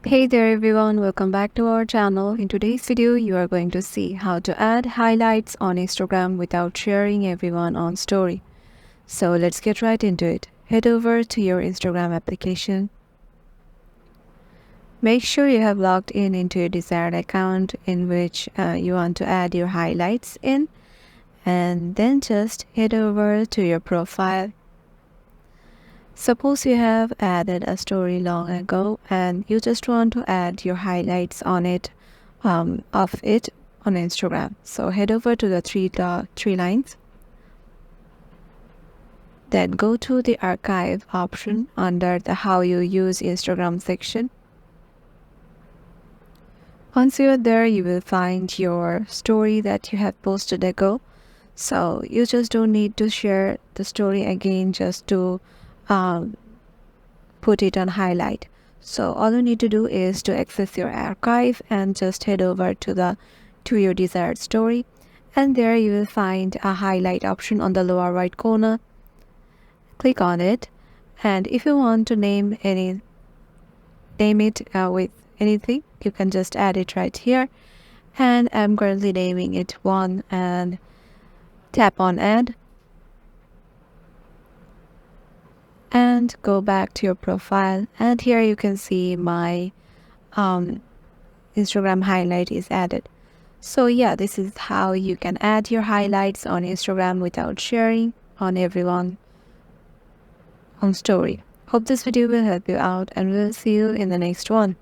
Hey there everyone, welcome back to our channel. In today's video, you are going to see how to add highlights on Instagram without sharing everyone on story. So let's get right into it. Head over to your Instagram application. Make sure you have logged in into your desired account in which you want to add your highlights in, and then just head over to your profile. Suppose you have added a story long ago and you just want to add your highlights on it of it on Instagram. So head over to the three lines. Then go to the archive option under the how you use Instagram section. Once you're there, you will find your story that you have posted ago. So you just don't need to share the story again just to put it on highlight. So all you need to do is to access your archive and just head over to your desired story, and there you will find a highlight option on the lower right corner. Click on it, and if you want to name it with anything, you can just add it right here. And I'm currently naming it one, and tap on add and go back to your profile, and here you can see my Instagram highlight is added. So yeah, this is how you can add your highlights on Instagram without sharing on everyone on story. Hope this video will help you out, and we'll see you in the next one.